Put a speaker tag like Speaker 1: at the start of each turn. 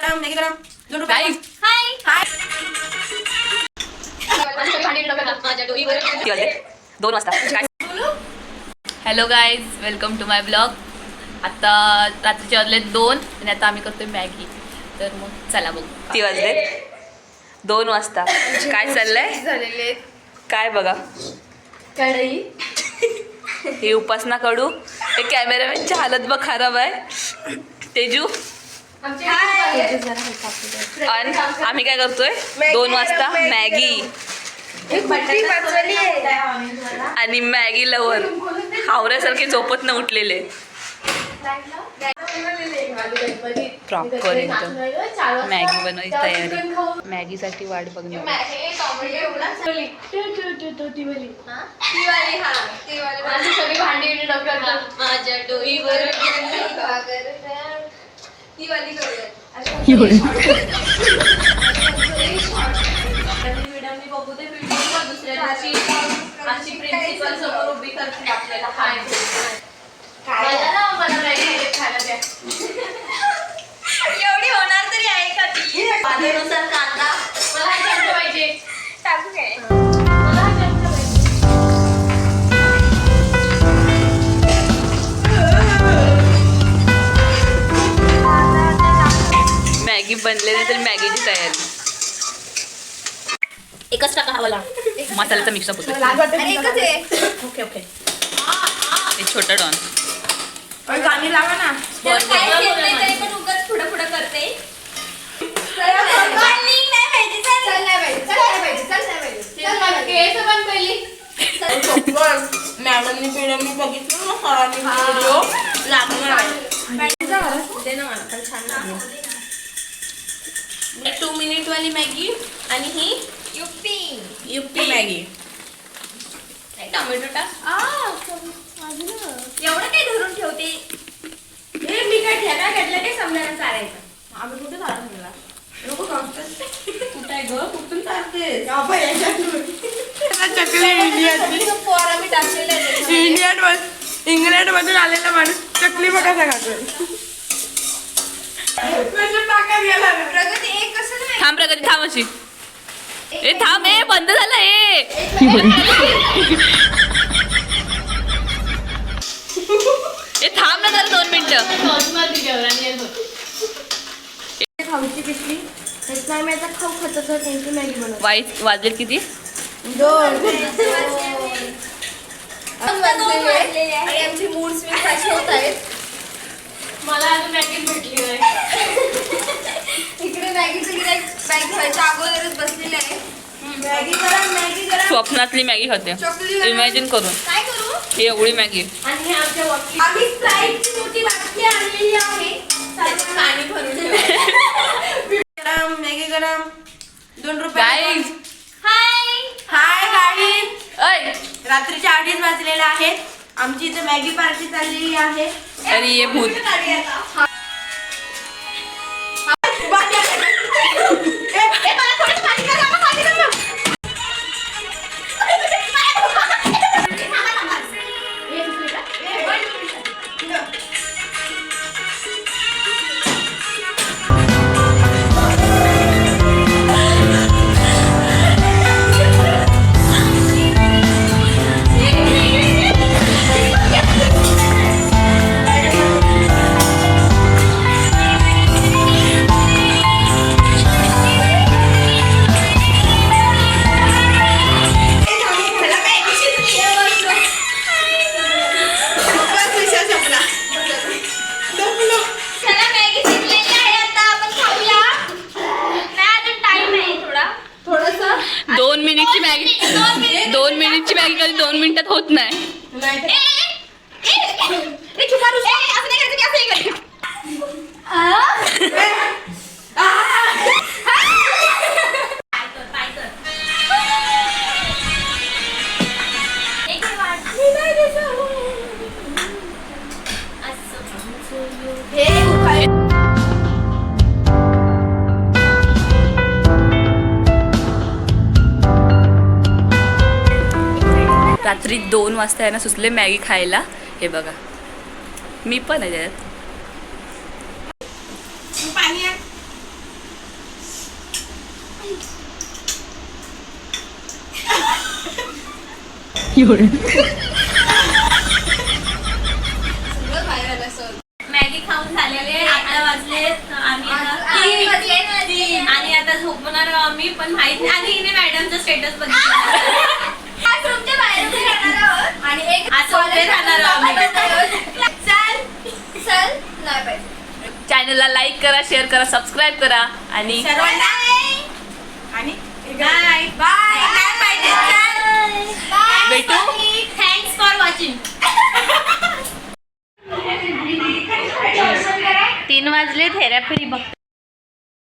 Speaker 1: 2 वाजता. Hello guys, welcome to my blog. आता रात्रीचे वाजले 2 आणि आता आम्ही करतोय मॅगी. तर मग चला बघू. किती वाजले? 2 वाजता. काय चाललंय?
Speaker 2: झालेले
Speaker 1: काय बघा,
Speaker 2: कढई.
Speaker 1: ही उपासना कडू. हे कॅमेरामॅनची हालत बघ खराब आहे. तेजू आणि आम्ही काय करतोय 2 वाजता मॅगी. आणि मॅगी लवर हावऱ्यासारखे झोपत न उठलेले. प्रॉपर एकदम मॅगी बनवायची तयारी. मॅगीसाठी वाट बघणार. प्रिन्सिपल समोर उभी करते आपल्याला. एवढी होणार तरी आहे का ती? माझ्यानुसार कांदा मला चमचा पाहिजे. टाकू काय? मला चमचा पाहिजे. मॅगी बनले नाही तर मॅगीची तयारी. एकच टाका हवाला. मसाल्याचा मिक्सअप होतो. Okay okay. एक छोटा डॉन.
Speaker 2: गाणी लावा ना.
Speaker 1: पण उगाच पुढं पुढं करते.
Speaker 2: मॅडमनी पिढ्यांनी बघितलं ना सरांनी व्हिडिओ लागणार. 2 मिनिट वाली मॅगी आणि ही युप्पी मॅगी.
Speaker 1: टोमॅटो टाक. एवढं काय धरून ठेवते?
Speaker 2: हे मी काय ठेका घेतलं ते समजायला चालायचं. आम्ही कुठे झाला समजा नको कुठे आहे ग? कुठून चालते चकली इंग्लंड मधून आलेला माणूस चकली बघा खातोय.
Speaker 1: थांब प्रगती, थांब अशी. ए थांब, ए बंद झालं. ए थांब ना जरा 2 मिनिटं.
Speaker 2: खाऊची पिशवी मी आता खाऊ खातो तर त्यांची मॅगी बनव.
Speaker 1: वाजले किती?
Speaker 2: 2 आणि आमचे मूड स्विंग असे होत आहेत.
Speaker 1: मला अजून मॅगी भेटली नाही.
Speaker 2: इकडे मॅगीचं गिराईक मॅगी व्हायच्या अगोदरच बसलेले आहे. मॅगी करा.
Speaker 1: स्वप्नातली मॅगी खाते. इमॅजिन करून
Speaker 2: काय करू?
Speaker 1: ही एवढी मॅगी.
Speaker 2: आणि आम्ही स्प्राईटची मोठी बाटली आणलेली आहे. पाणी भरून गरम मॅगी गरम. 2 रुपये. Hi guys.
Speaker 1: ऐ
Speaker 2: रात्रीचे 2:30 वाजलेले आहेत. आमची इथे मॅगी पार्टी चाललेली आहे.
Speaker 1: आणि ये भूत. मॅगी कधी 2 मिनिटात होत नाही. रात्री 2 वाजता यांना सुचले मॅगी खायला. हे बघा, मी पण आहे त्यात.
Speaker 2: पाणी मॅगी खाऊन झालेले 11 वाजले आणि आता झोपणार आम्ही पण माहित नाही. आणि हिने मॅडमचा स्टेटस बघितला आणि एक आज उभे राहणार आम्ही.
Speaker 1: चॅनलला लाईक करा, शेअर करा, सबस्क्राईब करा आणि
Speaker 2: सर्वांना आणि बाय बाय.
Speaker 1: भेटू.
Speaker 2: Thanks for watching.
Speaker 1: 3 वाजले थेरपी बघ.